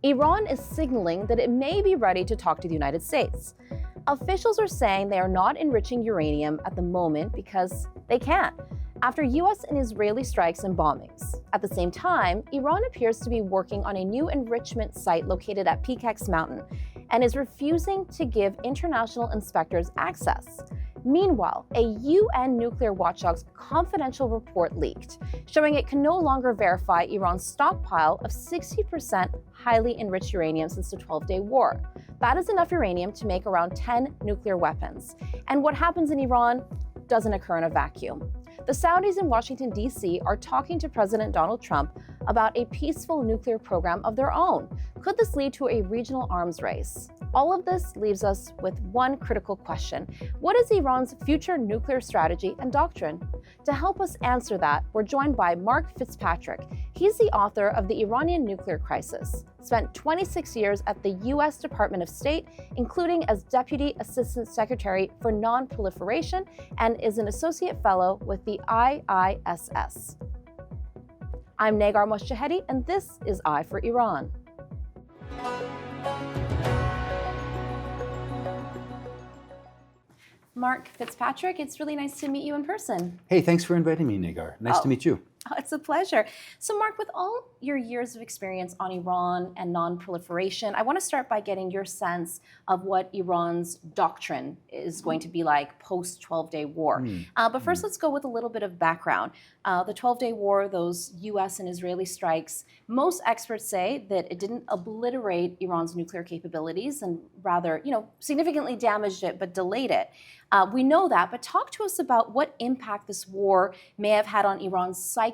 Iran is signaling that it may be ready to talk to the United States. Officials are saying they are not enriching uranium at the moment because they can't, after US and Israeli strikes and bombings. At the same time, Iran appears to be working on a new enrichment site located at Peakex Mountain and is refusing to give international inspectors access. Meanwhile, a UN nuclear watchdog's confidential report leaked, showing it can no longer verify Iran's stockpile of 60% highly enriched uranium since the 12-day war. That is enough uranium to make around 10 nuclear weapons. And what happens in Iran doesn't occur in a vacuum. The Saudis in Washington, D.C. are talking to President Donald Trump about a peaceful nuclear program of their own. Could this lead to a regional arms race? All of this leaves us with one critical question. What is Iran's future nuclear strategy and doctrine? To help us answer that, we're joined by Mark Fitzpatrick. He's the author of the Iranian Nuclear Crisis, spent 26 years at the U.S. Department of State, including as Deputy Assistant Secretary for Non Proliferation, and is an Associate Fellow with the IISS. I'm Negar Mojtahedi, and this is Eye for Iran. Mark Fitzpatrick, it's really nice to meet you in person. Hey, thanks for inviting me, Negar. Nice to meet you. Oh, it's a pleasure. So Mark, with all your years of experience on Iran and non-proliferation, I want to start by getting your sense of what Iran's doctrine is going to be like post-12-day war. But first, let's go with a little bit of background. The 12-day war, those US and Israeli strikes, most experts say that it didn't obliterate Iran's nuclear capabilities and rather, significantly damaged it, but delayed it. We know that, but talk to us about what impact this war may have had on Iran's psyche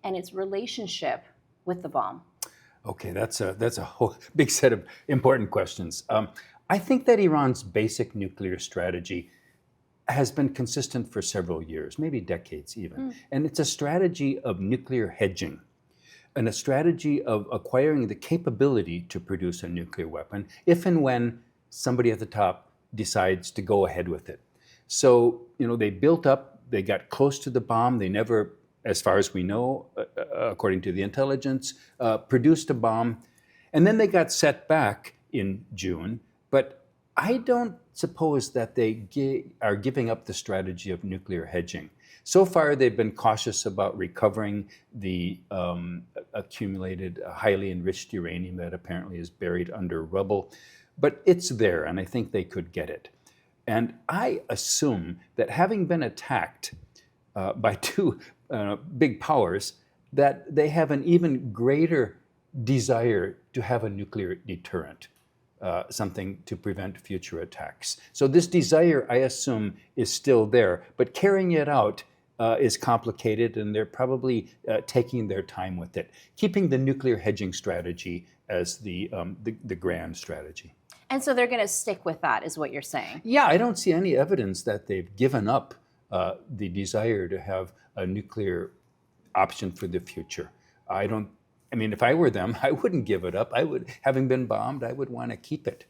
and its relationship with the bomb. Okay, that's a whole big set of important questions. I think that Iran's basic nuclear strategy has been consistent for several years, maybe decades even. And it's a strategy of nuclear hedging and a strategy of acquiring the capability to produce a nuclear weapon if and when somebody at the top decides to go ahead with it. So, they built up, they got close to the bomb. They never, as far as we know, according to the intelligence, produced a bomb. And then they got set back in June. But I don't suppose that they are giving up the strategy of nuclear hedging. So far, they've been cautious about recovering the accumulated highly enriched uranium that apparently is buried under rubble. But it's there, and I think they could get it. And I assume that having been attacked by two big powers, that they have an even greater desire to have a nuclear deterrent, something to prevent future attacks. So this desire, I assume, is still there, but carrying it out is complicated, and they're probably taking their time with it, keeping the nuclear hedging strategy as the grand strategy. And so they're going to stick with that, is what you're saying? Yeah, I don't see any evidence that they've given up the desire to have a nuclear option for the future. If I were them, I wouldn't give it up. Having been bombed, I would want to keep it.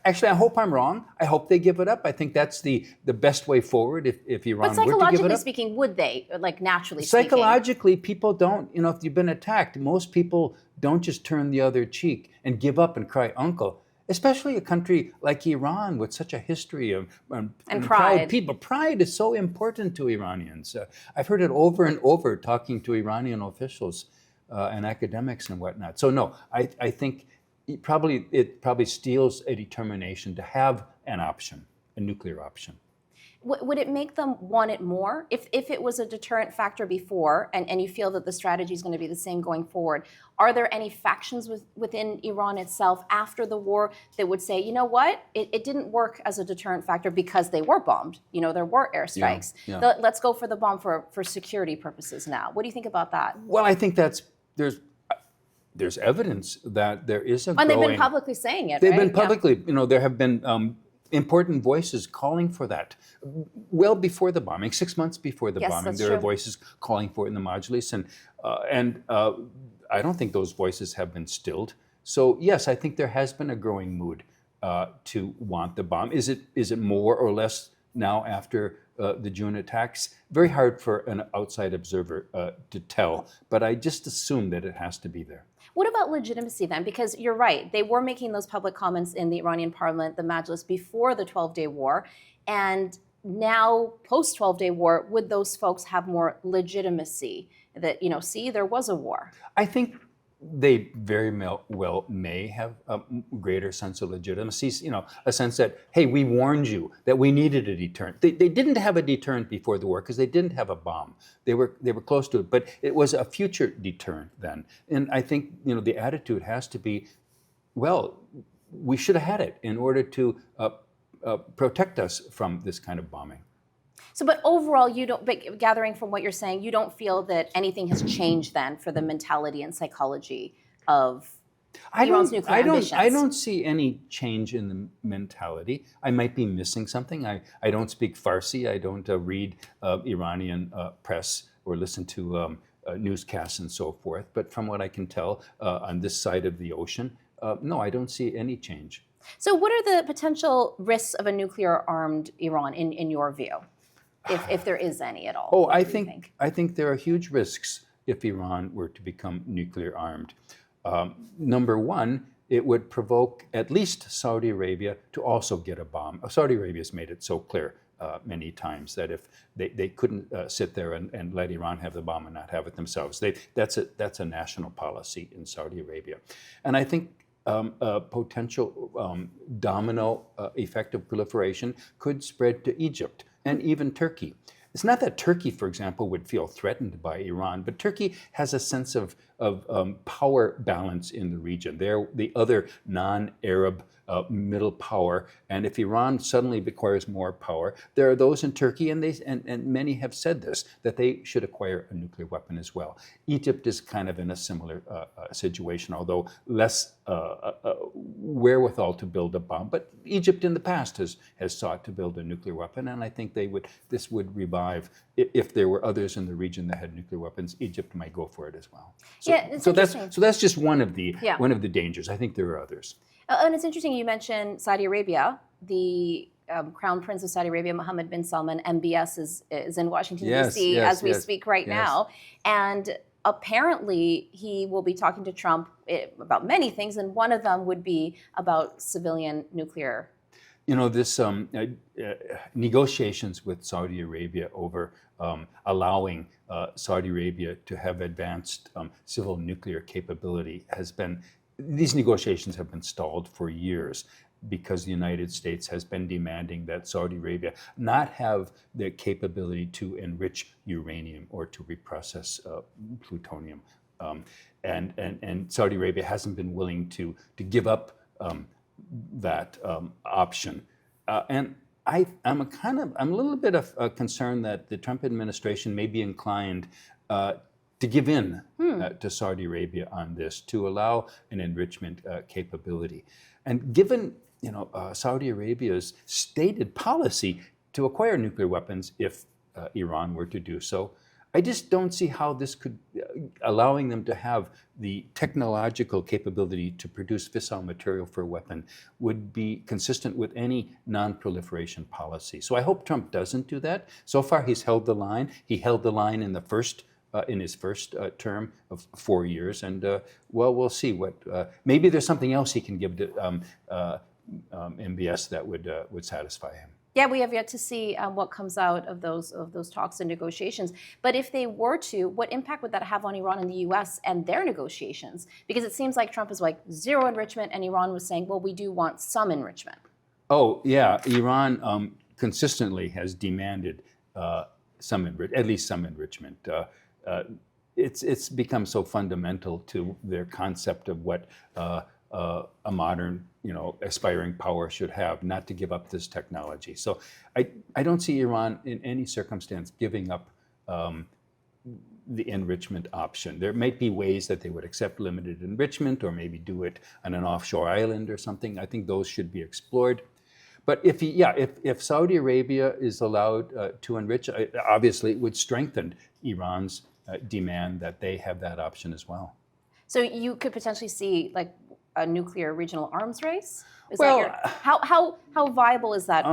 Actually, I hope I'm wrong. I hope they give it up. I think that's the best way forward if Iran were to give it up. But psychologically speaking, would they, naturally speaking? Psychologically, people don't, if you've been attacked, most people don't just turn the other cheek and give up and cry uncle. Especially a country like Iran with such a history of and proud people. Pride is so important to Iranians. I've heard it over and over talking to Iranian officials and academics and whatnot. So no, I think it probably steals a determination to have an option, a nuclear option. Would it make them want it more? If it was a deterrent factor before, and you feel that the strategy is going to be the same going forward, are there any factions within Iran itself after the war that would say, you know what, it didn't work as a deterrent factor because they were bombed, there were airstrikes. Yeah. Let's go for the bomb for security purposes now. What do you think about that? Well, I think there's evidence that there is a and they've been publicly saying it, They've been publicly, there have been important voices calling for that. Well before the bombing, 6 months before the bombing, there are voices calling for it in the Majlis, and I don't think those voices have been stilled. So yes, I think there has been a growing mood to want the bomb. Is it more or less now after the June attacks? Very hard for an outside observer to tell, but I just assume that it has to be there. What about legitimacy then? Because you're right, they were making those public comments in the Iranian parliament, the Majlis, before the 12-day war. And now, post 12-day war, would those folks have more legitimacy that, see, there was a war? I think they very well may have a greater sense of legitimacy, a sense that, hey, we warned you that we needed a deterrent. They didn't have a deterrent before the war because they didn't have a bomb. They were close to it, but it was a future deterrent then. And I think, the attitude has to be, well, we should have had it in order to protect us from this kind of bombing. So, but overall, but gathering from what you're saying, you don't feel that anything has changed then for the mentality and psychology of Iran's nuclear ambitions? I don't see any change in the mentality. I might be missing something. I don't speak Farsi. I don't read Iranian press or listen to newscasts and so forth. But from what I can tell on this side of the ocean, no, I don't see any change. So what are the potential risks of a nuclear-armed Iran in your view? If there is any at all. Oh, I think there are huge risks if Iran were to become nuclear armed. Number one, it would provoke at least Saudi Arabia to also get a bomb. Saudi Arabia has made it so clear many times that if they couldn't sit there and let Iran have the bomb and not have it themselves, that's a national policy in Saudi Arabia. And I think a potential domino effect of proliferation could spread to Egypt and even Turkey. It's not that Turkey, for example, would feel threatened by Iran, but Turkey has a sense of power balance in the region. They're the other non-Arab middle power, and if Iran suddenly acquires more power, there are those in Turkey, and many have said this, that they should acquire a nuclear weapon as well. Egypt is kind of in a similar situation, although less wherewithal to build a bomb. But Egypt in the past has sought to build a nuclear weapon, and I think this would revive. If there were others in the region that had nuclear weapons, Egypt might go for it as well. So that's just one of the dangers. I think there are others. And it's interesting you mentioned Saudi Arabia. The Crown Prince of Saudi Arabia, Mohammed bin Salman, MBS, is in Washington, D.C. as we speak right now. And apparently he will be talking to Trump about many things, and one of them would be about civilian nuclear. This negotiations with Saudi Arabia over allowing Saudi Arabia to have advanced civil nuclear capability these negotiations have been stalled for years because the United States has been demanding that Saudi Arabia not have the capability to enrich uranium or to reprocess plutonium. And Saudi Arabia hasn't been willing to give up that option. And I'm a little bit concerned that the Trump administration may be inclined to give in to Saudi Arabia on this, to allow an enrichment capability. And given Saudi Arabia's stated policy to acquire nuclear weapons if Iran were to do so, I just don't see how this could, allowing them to have the technological capability to produce fissile material for a weapon would be consistent with any non-proliferation policy. So I hope Trump doesn't do that. So far, he's held the line. He held the line in his first term of 4 years, and we'll see what. Maybe there's something else he can give to MBS that would satisfy him. Yeah, we have yet to see what comes out of those talks and negotiations. But if they were to, what impact would that have on Iran and the U.S. and their negotiations? Because it seems like Trump is like zero enrichment, and Iran was saying, well, we do want some enrichment. Oh yeah, Iran consistently has demanded at least some enrichment. It's become so fundamental to their concept of what a modern, aspiring power should have, not to give up this technology. So I don't see Iran in any circumstance giving up the enrichment option. There might be ways that they would accept limited enrichment or maybe do it on an offshore island or something. I think those should be explored. But if Saudi Arabia is allowed to enrich, obviously it would strengthen Iran's demand that they have that option as well. So you could potentially see like a nuclear regional arms race? Well, how viable is that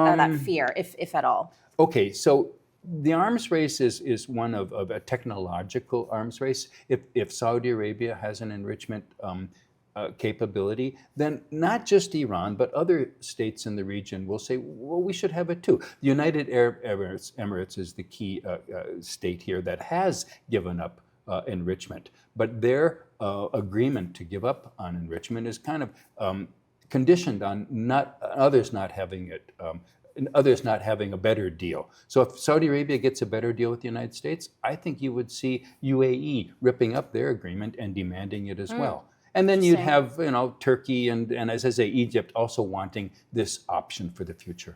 fear, if at all? Okay, so The arms race is one of a technological arms race. If Saudi Arabia has an enrichment capability, then not just Iran, but other states in the region will say, well, we should have it too. The United Arab Emirates is the key state here that has given up enrichment, but their agreement to give up on enrichment is kind of conditioned on others not having it, and others not having a better deal. So if Saudi Arabia gets a better deal with the United States, I think you would see UAE ripping up their agreement and demanding it as well. And then you'd have, Turkey and as I say, Egypt also wanting this option for the future.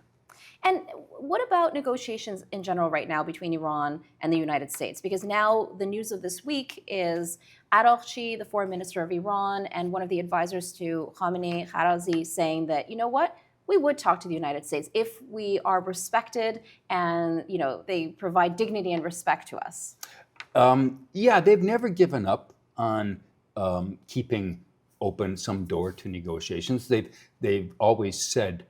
And what about negotiations in general right now between Iran and the United States? Because now the news of this week is Araghchi, the foreign minister of Iran, and one of the advisors to Khamenei, Kharazi, saying that, you know what, we would talk to the United States if we are respected and, they provide dignity and respect to us. Yeah, they've never given up on keeping open some door to negotiations. They've always said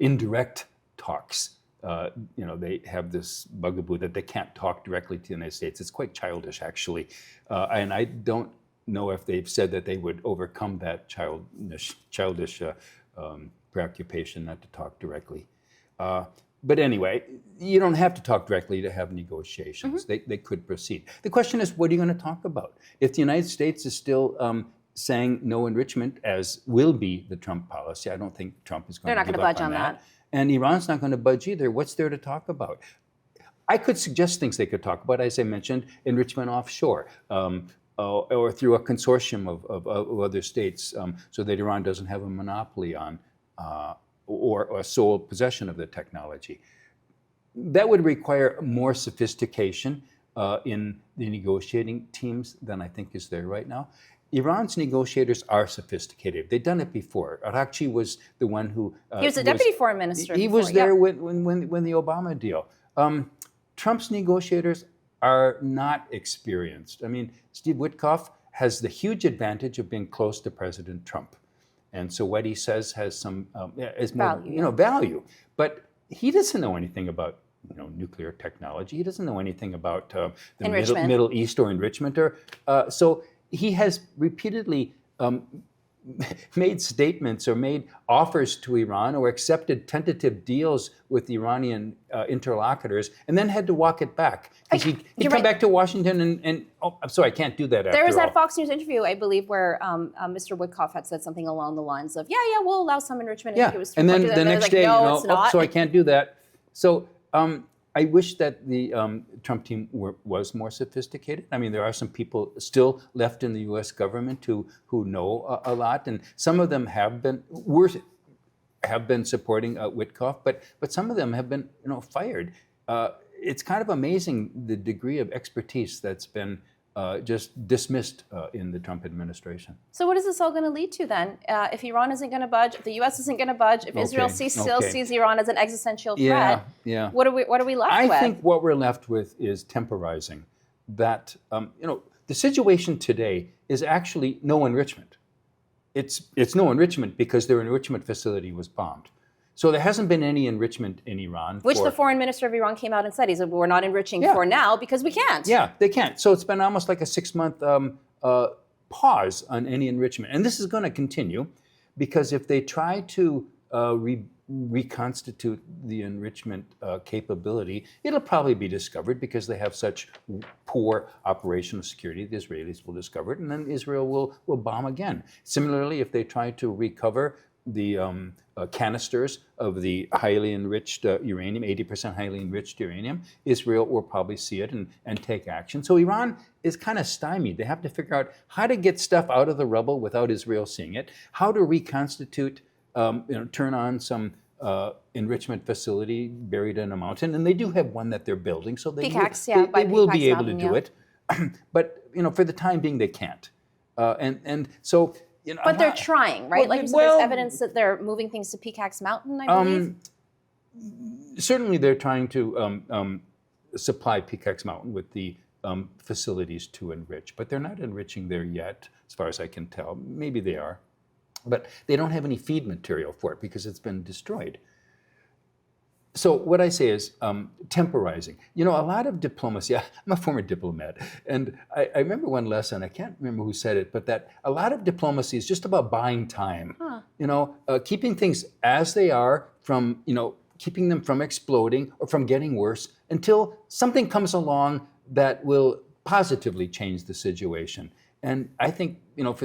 indirect talks. They have this bugaboo that they can't talk directly to the United States. It's quite childish, actually. And I don't know if they've said that they would overcome that childish preoccupation not to talk directly. But anyway, you don't have to talk directly to have negotiations. They could proceed. The question is, what are you going to talk about? If the United States is still saying no enrichment, as will be the Trump policy, I don't think Trump is going to give up on that. They're not going to budge on that. And Iran's not going to budge either. What's there to talk about? I could suggest things they could talk about, as I mentioned, enrichment offshore, or through a consortium of other states, so that Iran doesn't have a monopoly on or sole possession of the technology. That would require more sophistication in the negotiating teams than I think is there right now. Iran's negotiators are sophisticated. They've done it before. Araghchi was the one who... he was the deputy foreign minister. He was there when the Obama deal. Trump's negotiators are not experienced. I mean, Steve Witkoff has the huge advantage of being close to President Trump. And so what he says has some is more value. But he doesn't know anything about nuclear technology. He doesn't know anything about the Middle East or enrichment. So he has repeatedly made statements or made offers to Iran or accepted tentative deals with Iranian interlocutors and then had to walk it back. He'd come back to Washington and I'm sorry, I can't do that after all. There was that Fox News interview, I believe, where Mr. Witkoff had said something along the lines of, yeah, we'll allow some enrichment. Yeah, and then the next day, no, it's not. So I can't do that. So I wish that the Trump team was more sophisticated. I mean, there are some people still left in the U.S. government who know a lot, and some of them have been supporting Witkoff, but some of them have been fired. It's kind of amazing the degree of expertise that's been just dismissed in the Trump administration. So what is this all going to lead to then? If Iran isn't going to budge, if the U.S. isn't going to budge, if Israel still sees Iran as an existential threat, what are we left with? I think what we're left with is temporizing. That the situation today is actually no enrichment. It's no enrichment because their enrichment facility was bombed. So there hasn't been any enrichment in Iran. Which the foreign minister of Iran came out and said. He said, we're not enriching for now because we can't. Yeah, they can't. So it's been almost like a 6-month pause on any enrichment. And this is going to continue because if they try to reconstitute the enrichment capability, it'll probably be discovered because they have such poor operational security. The Israelis will discover it, and then Israel will bomb again. Similarly, if they try to recover the canisters of the highly enriched uranium, 80% highly enriched uranium, Israel will probably see it and take action. So Iran is kind of stymied. They have to figure out how to get stuff out of the rubble without Israel seeing it, how to reconstitute, turn on some enrichment facility buried in a mountain. And they do have one that they're building, so they will be able to do it. But for the time being, they can't. And so... But they're trying, right? Like you said, there's evidence that they're moving things to Peacock's Mountain, I believe. Certainly, they're trying to supply Peacock's Mountain with the facilities to enrich, but they're not enriching there yet, as far as I can tell. Maybe they are, but they don't have any feed material for it because it's been destroyed. So what I say is temporizing. You know, a lot of diplomacy, I'm a former diplomat, and I remember one lesson, I can't remember who said it, but that a lot of diplomacy is just about buying time. Huh. You know, keeping things as they are from, you know, keeping them from exploding or from getting worse until something comes along that will positively change the situation. And I think, you know,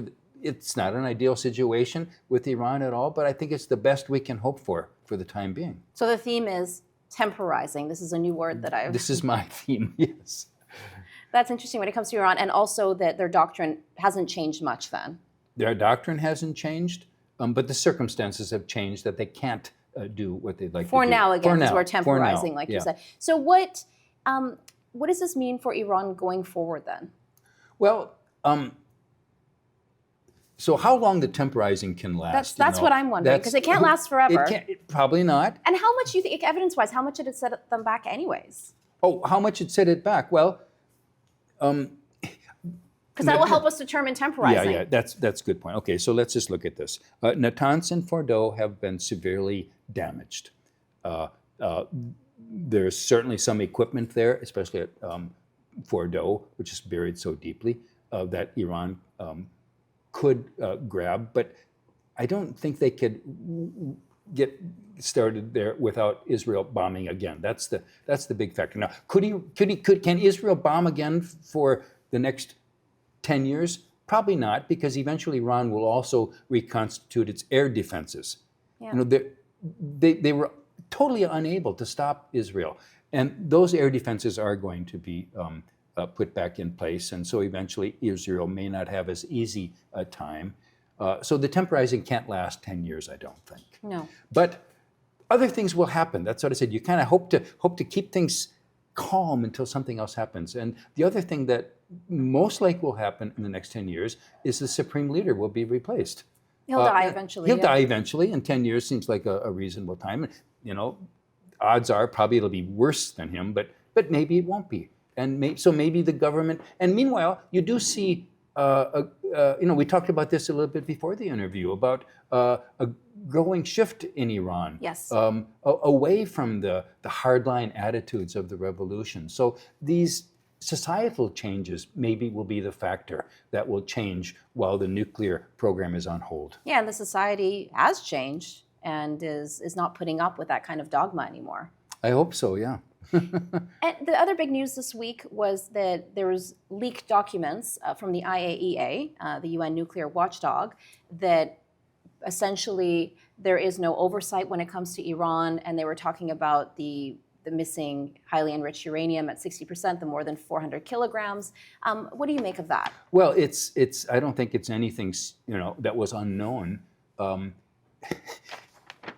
it's not an ideal situation with Iran at all, but I think it's the best we can hope for the time being. So the theme is temporizing. This is a new word that I've... This is my theme, yes. That's interesting when it comes to Iran, and also that their doctrine hasn't changed much then. Their doctrine hasn't changed, but the circumstances have changed that they can't do what they'd like to do. For now, again, because we're For temporizing, now, like yeah. you said. So what does this mean for Iran going forward then? Well, so how long the temporizing can last? That's what I'm wondering, because it can't last forever. Probably not. And how much do you think, evidence-wise, how much did it set them back anyways? Oh, how much it set it back? Well, because that will help us determine temporizing. Yeah, that's a good point. Okay, so let's just look at this. Natanz and Fordow have been severely damaged. There's certainly some equipment there, especially at Fordow, which is buried so deeply, that Iran could grab, but I don't think they could get started there without Israel bombing again. That's the big factor. Now, can Israel bomb again for the next 10 years? Probably not, because eventually Iran will also reconstitute its air defenses. Yeah. You know, they were totally unable to stop Israel, and those air defenses are going to be put back in place, and so eventually Israel may not have as easy a time. So the temporizing can't last 10 years, I don't think. No. But other things will happen. That's what I said. You kind of hope to keep things calm until something else happens. And the other thing that most likely will happen in the next 10 years is the supreme leader will be replaced. He'll die eventually. He'll die eventually, and 10 years seems like a reasonable time. You know, odds are probably it'll be worse than him, but maybe it won't be. And so maybe the government. And meanwhile, you do see, you know, we talked about this a little bit before the interview about a growing shift in Iran. Yes. Away from the hardline attitudes of the revolution. So these societal changes maybe will be the factor that will change while the nuclear program is on hold. Yeah, and the society has changed and is not putting up with that kind of dogma anymore. I hope so, yeah. And the other big news this week was that there was leaked documents from the IAEA, the UN nuclear watchdog, that essentially there is no oversight when it comes to Iran, and they were talking about the missing highly enriched uranium at 60%, the more than 400 kilograms. What do you make of that? Well, it's. I don't think it's anything, you know, that was unknown. The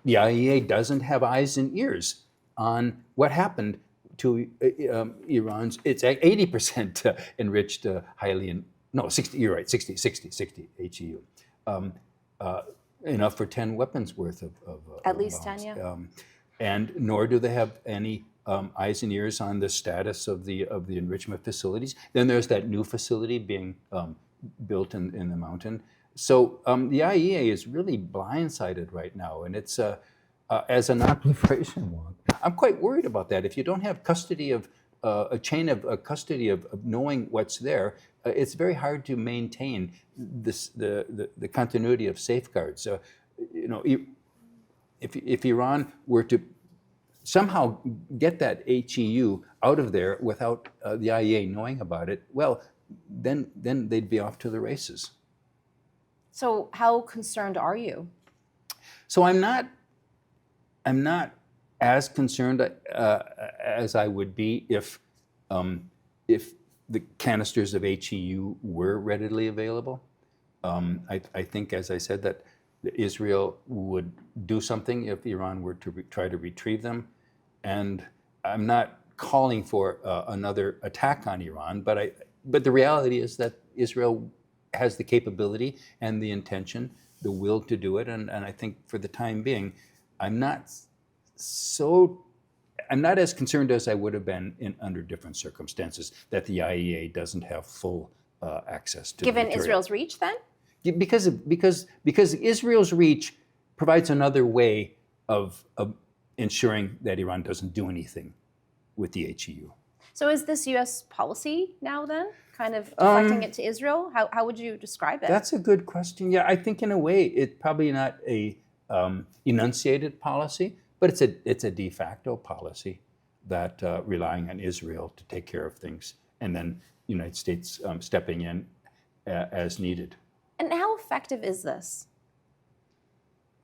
IAEA doesn't have eyes and ears on what happened to Iran's. It's 80% enriched highly, no, 60. You're right, 60 HEU. Enough for 10 weapons worth of at least bombs. 10, yeah. And nor do they have any eyes and ears on the status of the enrichment facilities. Then there's that new facility being built in the mountain. So the IAEA is really blindsided right now, and it's as a non-proliferation one. I'm quite worried about that. If you don't have custody of a chain of custody of knowing what's there, it's very hard to maintain the continuity of safeguards. You know, if Iran were to somehow get that HEU out of there without the IAEA knowing about it, well, then they'd be off to the races. So how concerned are you? So I'm not as concerned as I would be if the canisters of HEU were readily available. I think, as I said, that Israel would do something if Iran were to try to retrieve them. And I'm not calling for another attack on Iran, but the reality is that Israel has the capability and the intention, the will to do it. And I think for the time being, I'm not as concerned as I would have been under different circumstances that the IAEA doesn't have full access to. Given material. Israel's reach, then? Because Israel's reach provides another way of ensuring that Iran doesn't do anything with the HEU. So is this U.S. policy now then, kind of deflecting it to Israel? How would you describe it? That's a good question. Yeah, I think in a way it's probably not a enunciated policy, but it's a de facto policy that relying on Israel to take care of things, and then the United States stepping in as needed. And how effective is this?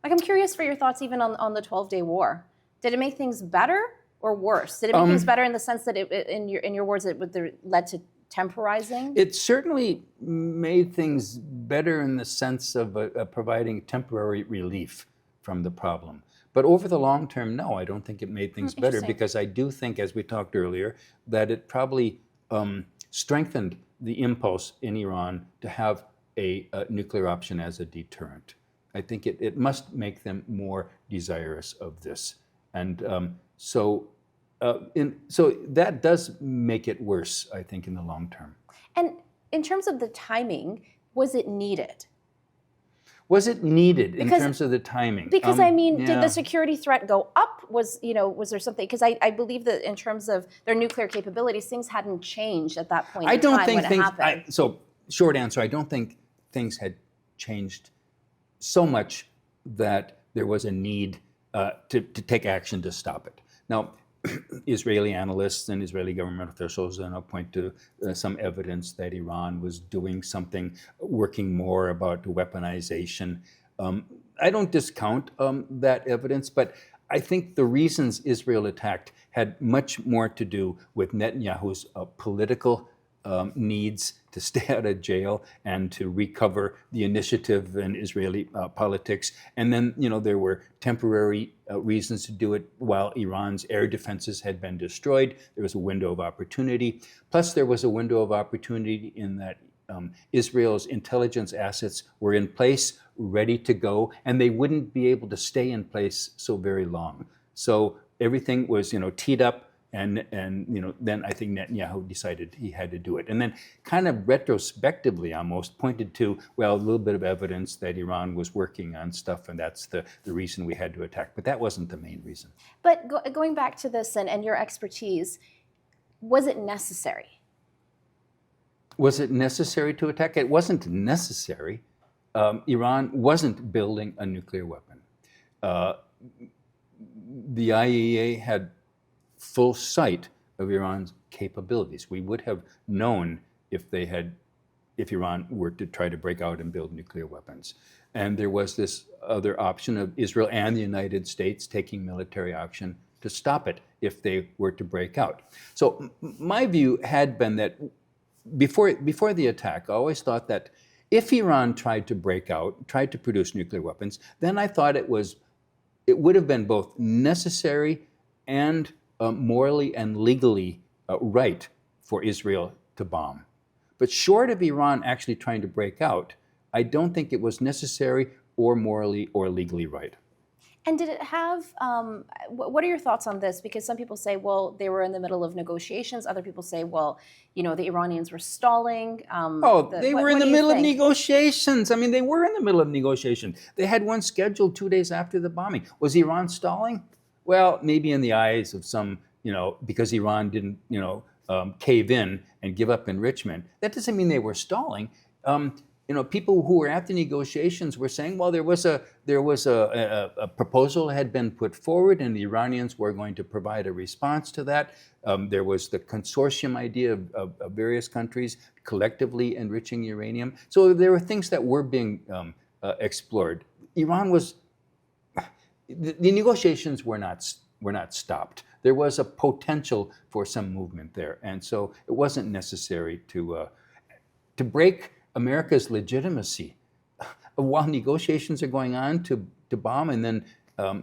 Like, I'm curious for your thoughts even on the 12-day war. Did it make things better or worse? Did it make things better in the sense that in your words, it led to temporizing? It certainly made things better in the sense of providing temporary relief from the problem. But over the long term, no, I don't think it made things better, because I do think, as we talked earlier, that it probably strengthened the impulse in Iran to have a nuclear option as a deterrent. I think it must make them more desirous of this. And so that does make it worse, I think, in the long term. And in terms of the timing, was it needed? Was it needed in terms of the timing? Because did the security threat go up? Was there something? Because I believe that in terms of their nuclear capabilities, things hadn't changed at that point in time when it happened. So short answer, I don't think things had changed so much that there was a need to take action to stop it. Now, Israeli analysts and Israeli government officials point to some evidence that Iran was doing something, working more about weaponization. I don't discount that evidence, but I think the reasons Israel attacked had much more to do with Netanyahu's political needs to stay out of jail and to recover the initiative in Israeli politics. And then, there were temporary reasons to do it while Iran's air defenses had been destroyed. There was a window of opportunity. Plus, there was a window of opportunity in that Israel's intelligence assets were in place, ready to go, and they wouldn't be able to stay in place so very long. So everything was, teed up. And then I think Netanyahu decided he had to do it. And then kind of retrospectively almost pointed to, well, a little bit of evidence that Iran was working on stuff, and that's the reason we had to attack. But that wasn't the main reason. But going back to this and your expertise, was it necessary? Was it necessary to attack? It wasn't necessary. Iran wasn't building a nuclear weapon. The IAEA had full sight of Iran's capabilities. We would have known if Iran were to try to break out and build nuclear weapons. And there was this other option of Israel and the United States taking military action to stop it if they were to break out. So my view had been that before the attack, I always thought that if Iran tried to break out, tried to produce nuclear weapons, then I thought it would have been both necessary and morally and legally right for Israel to bomb. But short of Iran actually trying to break out, I don't think it was necessary or morally or legally right. And did it have, what are your thoughts on this? Because some people say, well, they were in the middle of negotiations. Other people say, well, the Iranians were stalling. They were in the middle of negotiations. They were in the middle of negotiations. They had one scheduled 2 days after the bombing. Was Iran stalling? Well, maybe in the eyes of some, because Iran didn't, cave in and give up enrichment. That doesn't mean they were stalling. People who were at the negotiations were saying, well, there was a proposal had been put forward, and the Iranians were going to provide a response to that. There was the consortium idea of various countries collectively enriching uranium. So there were things that were being explored. Iran was. The negotiations were not stopped. There was a potential for some movement there, and so it wasn't necessary to break America's legitimacy while negotiations are going on to bomb. And then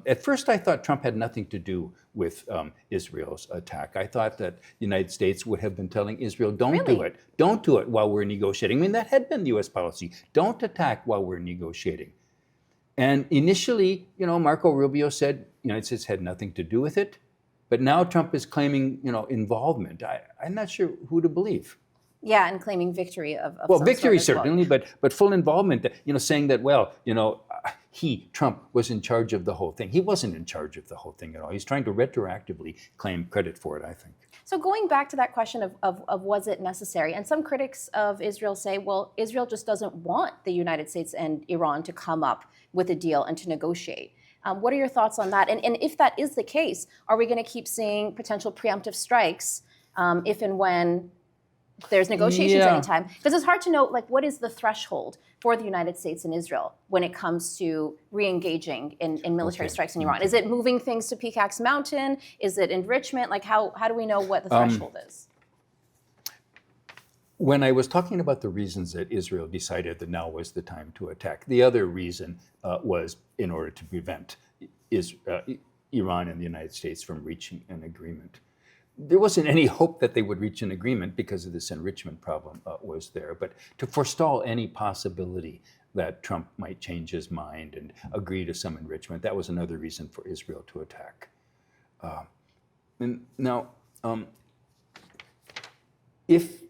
at first I thought Trump had nothing to do with Israel's attack. I thought that the United States would have been telling Israel, don't do it. Don't do it while we're negotiating. That had been the U.S. policy. Don't attack while we're negotiating. And initially, Marco Rubio said the United States had nothing to do with it. But now Trump is claiming, involvement. I'm not sure who to believe. Yeah, and claiming victory of well, victory certainly, but full involvement. Saying that, well, Trump, was in charge of the whole thing. He wasn't in charge of the whole thing at all. He's trying to retroactively claim credit for it, I think. So going back to that question of was it necessary, and some critics of Israel say, well, Israel just doesn't want the United States and Iran to come up with a deal and to negotiate. What are your thoughts on that? And if that is the case, are we going to keep seeing potential preemptive strikes if and when there's negotiations anytime? Because it's hard to know, like, what is the threshold for the United States and Israel when it comes to re-engaging in military strikes in Iran? Is it moving things to Pickaxe Mountain? Is it enrichment? Like, how do we know what the threshold is? When I was talking about the reasons that Israel decided that now was the time to attack, the other reason was in order to prevent Iran and the United States from reaching an agreement. There wasn't any hope that they would reach an agreement because of this enrichment problem was there. But to forestall any possibility that Trump might change his mind and agree to some enrichment, that was another reason for Israel to attack. And now, if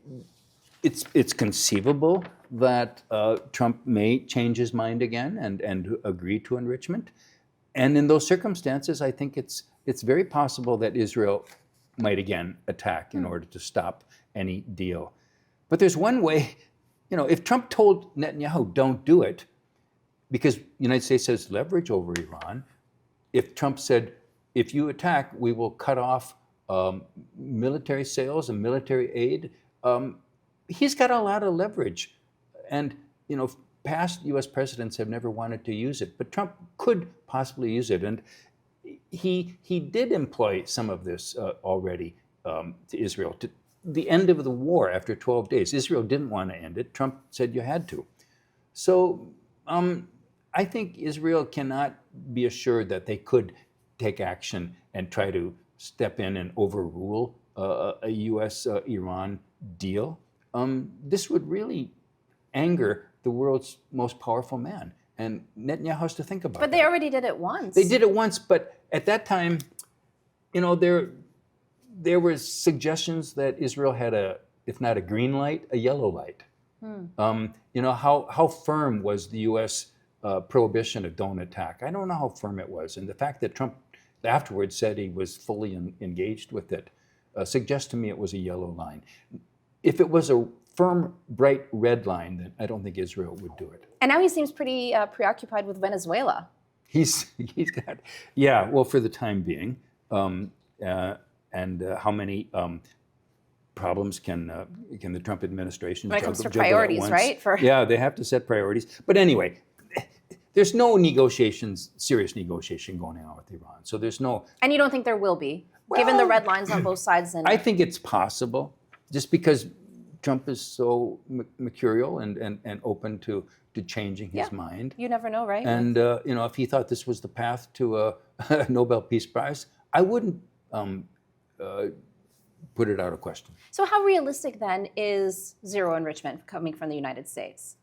it's conceivable that Trump may change his mind again and agree to enrichment, and in those circumstances, I think it's very possible that Israel might again attack in order to stop any deal. But there's one way, if Trump told Netanyahu, don't do it, because the United States has leverage over Iran, if Trump said, if you attack, we will cut off military sales and military aid, he's got a lot of leverage. And, past US presidents have never wanted to use it, but Trump could possibly use it. And he did employ some of this already to Israel. To the end of the war after 12 days, Israel didn't want to end it. Trump said you had to. So I think Israel cannot be assured that they could take action and try to step in and overrule a US-Iran deal. This would really anger the world's most powerful man. And Netanyahu has to think about it. But they already did it once. They did it once, but at that time, there were suggestions that Israel had if not a green light, a yellow light. How firm was the U.S. Prohibition of don't attack? I don't know how firm it was. And the fact that Trump afterwards said he was fully engaged with it suggests to me it was a yellow line. If it was a firm, bright red line, then I don't think Israel would do it. And now he seems pretty preoccupied with Venezuela. He's got, well, for the time being. How many problems can the Trump administration when it comes to priorities, right? They have to set priorities. But anyway, there's no serious negotiation going on with Iran. So there's no. And you don't think there will be, given the red lines on both sides? I think it's possible, just because Trump is so mercurial and open to changing his mind. You never know, right? And if he thought this was the path to a Nobel Peace Prize, I wouldn't put it out of question. So how realistic then is zero enrichment coming from the United States?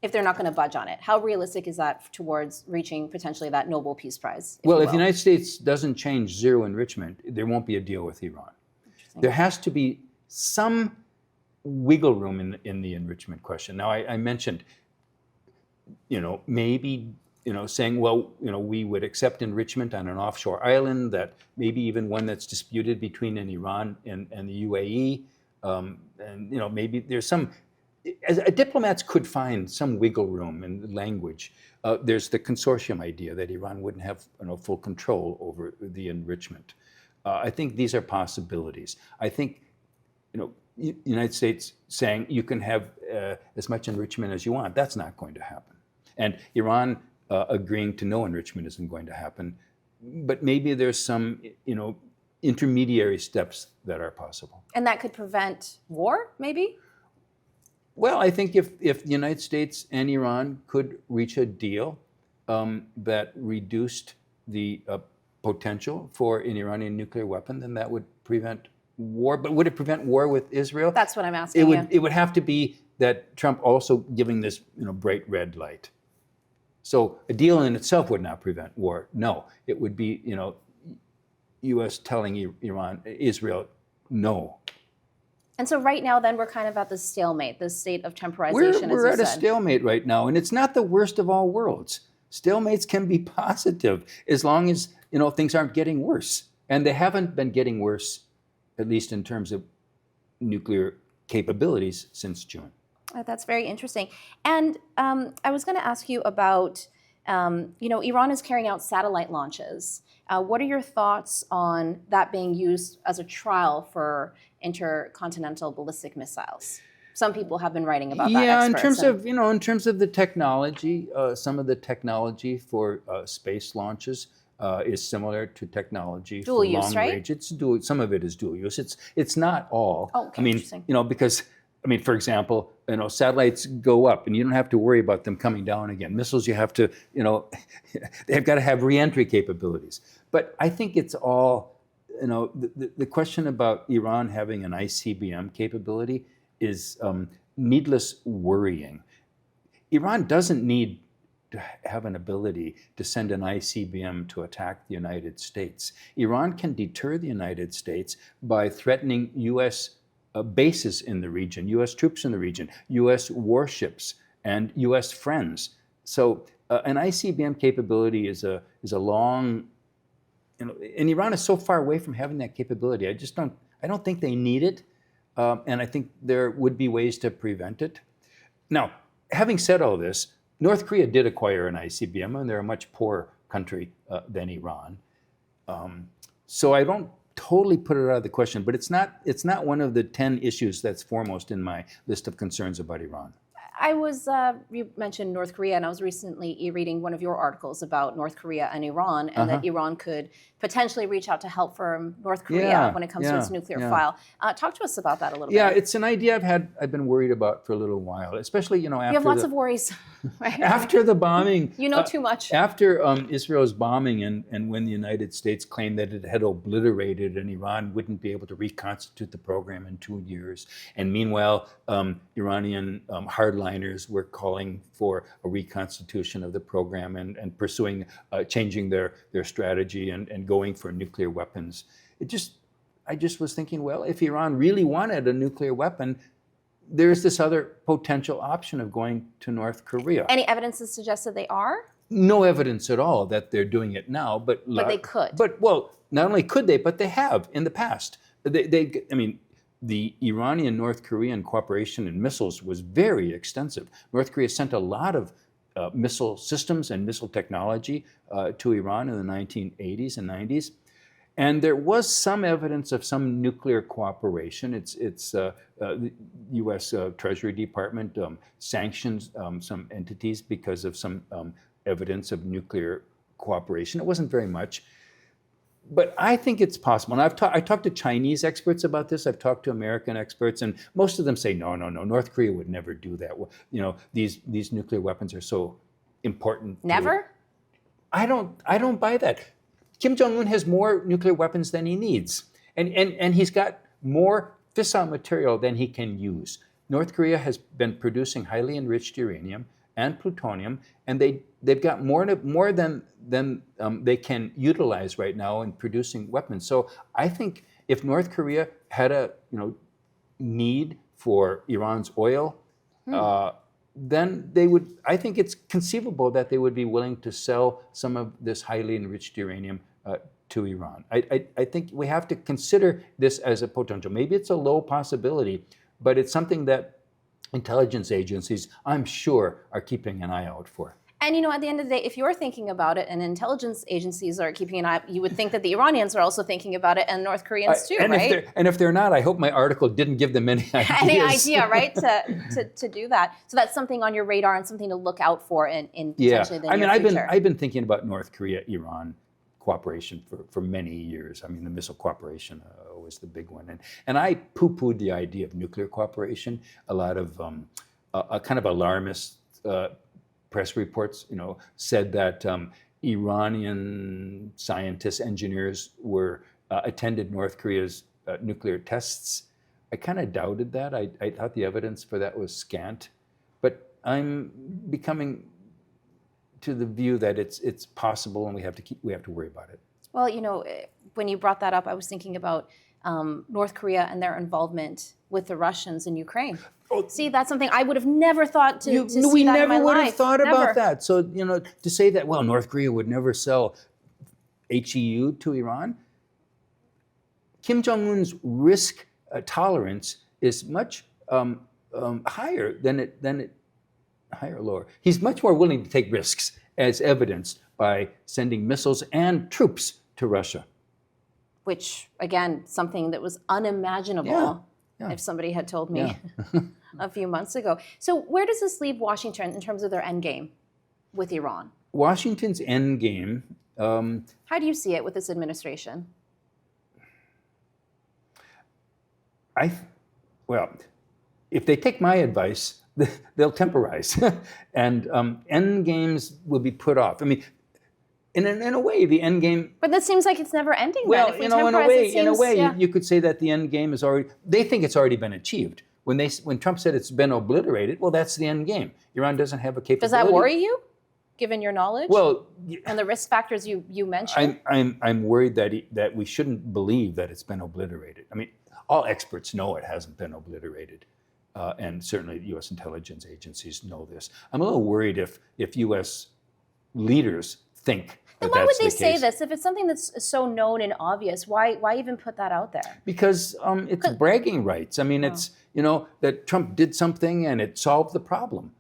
If they're not going to budge on it, how realistic is that towards reaching potentially that Nobel Peace Prize? Well, if the United States doesn't change zero enrichment, there won't be a deal with Iran. There has to be some wiggle room in the enrichment question. Now, I mentioned, maybe, saying, well, we would accept enrichment on an offshore island, that maybe even one that's disputed between Iran and the UAE, and maybe there's some. Diplomats could find some wiggle room in language. There's the consortium idea that Iran wouldn't have full control over the enrichment. I think these are possibilities. I think, United States saying you can have as much enrichment as you want, that's not going to happen. And Iran agreeing to no enrichment isn't going to happen. But maybe there's some, intermediary steps that are possible. And that could prevent war, maybe? Well, I think if the United States and Iran could reach a deal that reduced the potential for an Iranian nuclear weapon, then that would prevent war. But would it prevent war with Israel? That's what I'm asking. It would have to be that Trump also giving this bright red light. So a deal in itself would not prevent war. No, it would be U.S. telling Israel no. And so right now, then, we're kind of at the stalemate, the state of temporization, We're at a stalemate right now, and it's not the worst of all worlds. Stalemates can be positive as long as things aren't getting worse, and they haven't been getting worse, at least in terms of nuclear capabilities, since June. That's very interesting. And I was going to ask you about, Iran is carrying out satellite launches. What are your thoughts on that being used as a trial for intercontinental ballistic missiles? Some people have been writing about that. Yeah, in terms of the technology, some of the technology for space launches is similar to technology dual for use, long right? range. It's dual. Some of it is dual use. It's not all. Oh, okay, I mean, interesting. because for example, satellites go up, and you don't have to worry about them coming down again. Missiles, you have to, they've got to have reentry capabilities. But I think it's all, the question about Iran having an ICBM capability is needless worrying. Iran doesn't need to have an ability to send an ICBM to attack the United States. Iran can deter the United States by threatening U.S. Bases in the region, U.S. troops in the region, U.S. warships, and U.S. friends. So an ICBM capability is a long, and Iran is so far away from having that capability. I don't think they need it, and I think there would be ways to prevent it. Now, having said all this, North Korea did acquire an ICBM, and they're a much poorer country than Iran. So I don't totally put it out of the question, but it's not one of the 10 issues that's foremost in my list of concerns about Iran. You mentioned North Korea, and I was recently reading one of your articles about North Korea and Iran, and that Iran could potentially reach out to help from North Korea when it comes to its nuclear file. Talk to us about that a little bit. Yeah, it's an idea I've been worried about for a little while, especially after you have lots of worries, right? After the bombing. You know too much. After Israel's bombing, and when the United States claimed that it had obliterated and Iran wouldn't be able to reconstitute the program in 2 years, and meanwhile Iranian hardliners were calling for a reconstitution of the program and pursuing changing their strategy and going for nuclear weapons. I just was thinking, well, if Iran really wanted a nuclear weapon, there's this other potential option of going to North Korea. Any evidence that suggests that they are? No evidence at all that they're doing it now, but they could. But not only could they, but they have in the past. The Iranian North Korean cooperation in missiles was very extensive. North Korea sent a lot of missile systems and missile technology to Iran in the 1980s and 90s. And there was some evidence of some nuclear cooperation. The U.S. Treasury Department sanctioned some entities because of some evidence of nuclear cooperation. It wasn't very much. But I think it's possible. And I talked to Chinese experts about this. I've talked to American experts, and most of them say, no, North Korea would never do that. These nuclear weapons are so important. Never? I don't buy that. Kim Jong-un has more nuclear weapons than he needs. And he's got more fissile material than he can use. North Korea has been producing highly enriched uranium and plutonium, and they've got more than they can utilize right now in producing weapons. So I think if North Korea had a need for Iran's oil, then they would. I think it's conceivable that they would be willing to sell some of this highly enriched uranium to Iran. I think we have to consider this as a potential. Maybe it's a low possibility, but it's something that intelligence agencies, I'm sure, are keeping an eye out for. And at the end of the day, if you're thinking about it and intelligence agencies are keeping an eye out, you would think that the Iranians are also thinking about it, and North Koreans too, right? If they're not, I hope my article didn't give them any ideas. Any idea, right, to do that. So that's something on your radar and something to look out for in potentially the near future. I've been thinking about North Korea-Iran cooperation for many years. The missile cooperation was the big one. And I poo-pooed the idea of nuclear cooperation. A lot of a kind of alarmist press reports, said that Iranian scientists, engineers attended North Korea's nuclear tests. I kind of doubted that. I thought the evidence for that was scant. But I'm becoming to the view that it's possible, and we have to worry about it. Well, when you brought that up, I was thinking about North Korea and their involvement with the Russians in Ukraine. Oh. See, that's something I would have never thought to see we that in never my would life. have thought Never. about that. So, to say that, well, North Korea would never sell HEU to Iran, Kim Jong-un's risk tolerance is much higher higher or lower. He's much more willing to take risks, as evidenced by sending missiles and troops to Russia. Which, again, something that was unimaginable if somebody had told me a few months ago. So where does this leave Washington in terms of their end game with Iran? Washington's end game. How do you see it with this administration? Well, if they take my advice, they'll temporize, and end games will be put off. I mean, in a way, the end game. But that seems like it's never ending. Well, then. If we in a temporize, way, it seems, you could say that the end game is already. They think it's already been achieved. When Trump said it's been obliterated, well, that's the end game. Iran doesn't have a capability. Does that worry you, given your knowledge? Well, and the risk factors you mentioned. I'm worried that we shouldn't believe that it's been obliterated. I mean, all experts know it hasn't been obliterated. And certainly U.S. intelligence agencies know this. I'm a little worried if U.S. leaders think that and why that's would they the say case. this if it's something that's so known and obvious? Why even put that out there? Because it's bragging rights. I mean, it's that Trump did something and it solved the problem.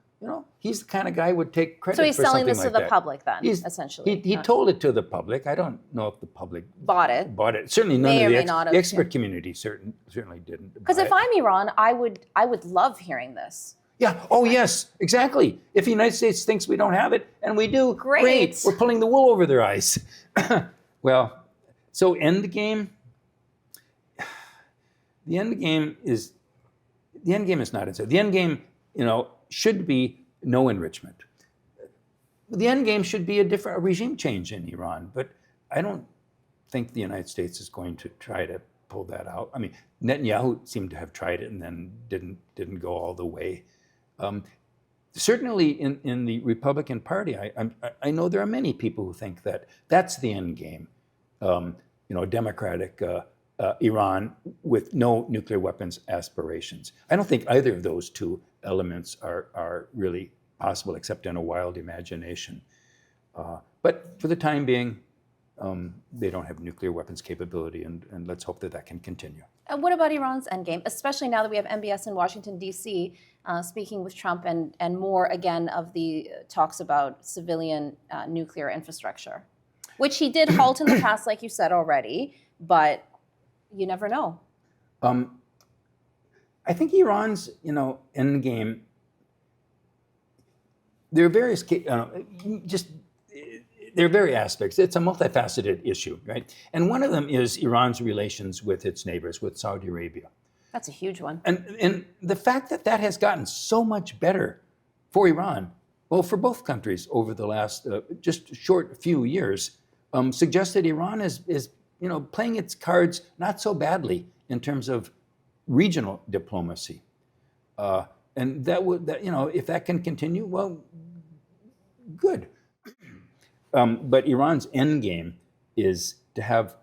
He's the kind of guy who would take credit for something like that. So he's selling this to the public then, essentially. He told it to the public. I don't know if the public bought it. Certainly none May of or the, may not have, the expert community certainly didn't. Because if I'm Iran, I would love hearing this. Yeah. Oh, yes. Exactly. If the United States thinks we don't have it, and we do, great. We're pulling the wool over their eyes. Well, so end game. The end game is not inside. The end game, should be no enrichment. The end game should be a regime change in Iran, but I don't think the United States is going to try to pull that out. I mean, Netanyahu seemed to have tried it and then didn't go all the way. Certainly in the Republican Party, I know there are many people who think that that's the end game. Democratic Iran with no nuclear weapons aspirations. I don't think either of those two elements are really possible except in a wild imagination. But for the time being, they don't have nuclear weapons capability, and let's hope that can continue. And what about Iran's endgame, especially now that we have MBS in Washington, D.C., speaking with Trump and more, again, of the talks about civilian nuclear infrastructure, which he did halt in the past, like you said already, but you never know. I think Iran's, endgame, there are various, there are various aspects. It's a multifaceted issue, right? And one of them is Iran's relations with its neighbors, with Saudi Arabia. That's a huge one. And the fact that has gotten so much better for Iran, well, for both countries over the last just short few years, suggests that Iran is playing its cards not so badly in terms of regional diplomacy. And if that can continue, well, good. But Iran's end game is to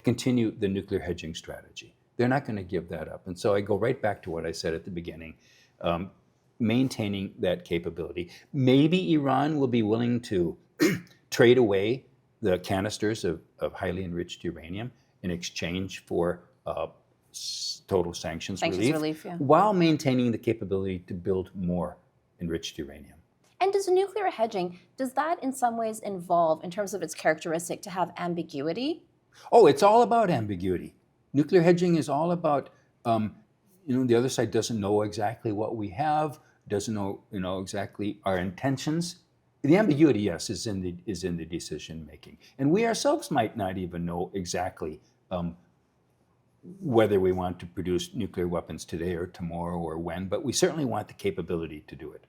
continue the nuclear hedging strategy. They're not going to give that up. And so I go right back to what I said at the beginning, maintaining that capability. Maybe Iran will be willing to trade away the canisters of highly enriched uranium in exchange for total sanctions relief, while maintaining the capability to build more enriched uranium. And does nuclear hedging, does that in some ways involve, in terms of its characteristic, to have ambiguity? Oh, it's all about ambiguity. Nuclear hedging is all about, the other side doesn't know exactly what we have, doesn't know, exactly our intentions. The ambiguity, yes, is in the decision making, and we ourselves might not even know exactly whether we want to produce nuclear weapons today or tomorrow or when, but we certainly want the capability to do it.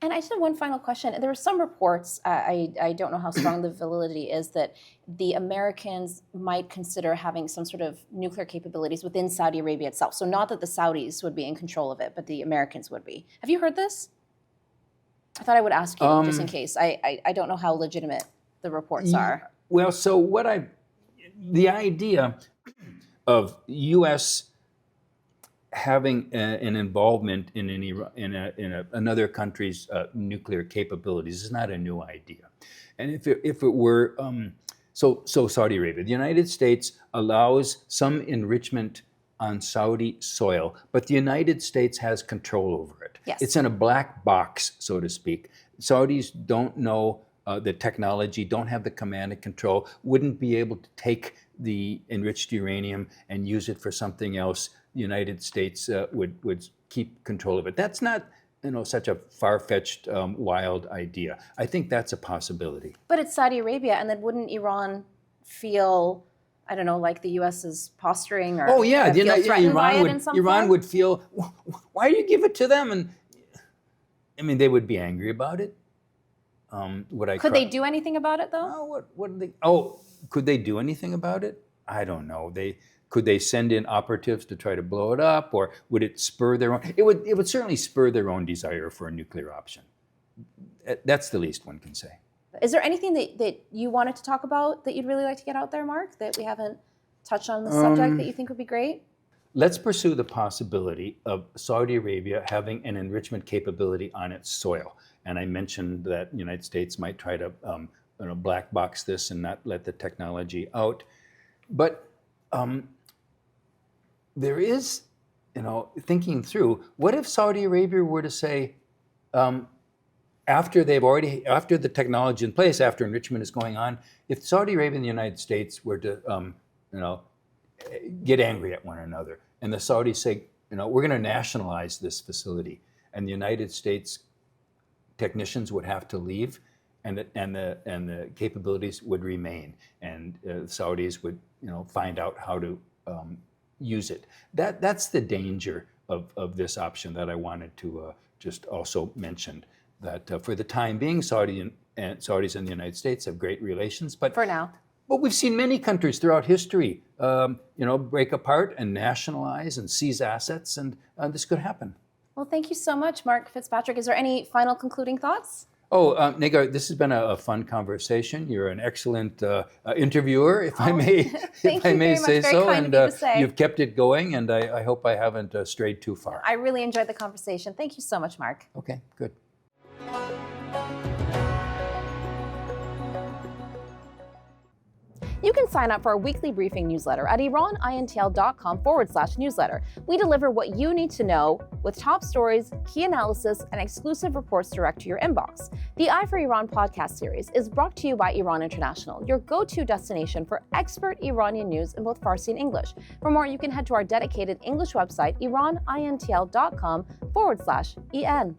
And I just have one final question. There are some reports, I don't know how strong the validity is, that the Americans might consider having some sort of nuclear capabilities within Saudi Arabia itself. So not that the Saudis would be in control of it, but the Americans would be. Have you heard this? I thought I would ask you just in case. I don't know how legitimate the reports are. Well, so the idea of U.S. having an involvement in another country's nuclear capabilities is not a new idea. And if it were, so Saudi Arabia, the United States allows some enrichment on Saudi soil, but the United States has control over it. Yes. It's in a black box, so to speak. Saudis don't know the technology, don't have the command and control, wouldn't be able to take the enriched uranium and use it for something else. The United States would keep control of it. That's not, such a far-fetched, wild idea. I think that's a possibility. But it's Saudi Arabia, and then wouldn't Iran feel, I don't know, like the U.S. is posturing or feel threatened by it in some Iran form? would feel, why do you give it to them? And I mean, they would be angry about it. Could they do anything about it, though? Could they do anything about it? I don't know. Could they send in operatives to try to blow it up, or would it spur their own? It would certainly spur their own desire for a nuclear option. That's the least one can say. Is there anything that you wanted to talk about that you'd really like to get out there, Mark, that we haven't touched on the subject that you think would be great? Let's pursue the possibility of Saudi Arabia having an enrichment capability on its soil. And I mentioned that the United States might try to black box this and not let the technology out. But there is, thinking through, what if Saudi Arabia were to say, after the technology in place, after enrichment is going on, if Saudi Arabia and the United States were to, get angry at one another, and the Saudis say, we're going to nationalize this facility, and the United States technicians would have to leave, and the capabilities would remain, and the Saudis would, find out how to use it. That's the danger of this option that I wanted to just also mention. That for the time being, Saudis and the United States have great relations, but for now. But we've seen many countries throughout history, break apart and nationalize and seize assets, and this could happen. Well, thank you so much, Mark Fitzpatrick. Is there any final concluding thoughts? Negar, this has been a fun conversation. You're an excellent interviewer, if I may say so, and you've kept it going, and I hope I haven't strayed too far. I really enjoyed the conversation. Thank you so much, Mark. Okay, good. You can sign up for our weekly briefing newsletter at iranintl.com/newsletter. We deliver what you need to know with top stories, key analysis, and exclusive reports direct to your inbox. The Eye for Iran podcast series is brought to you by Iran International, your go-to destination for expert Iranian news in both Farsi and English. For more, you can head to our dedicated English website, iranintl.com/en.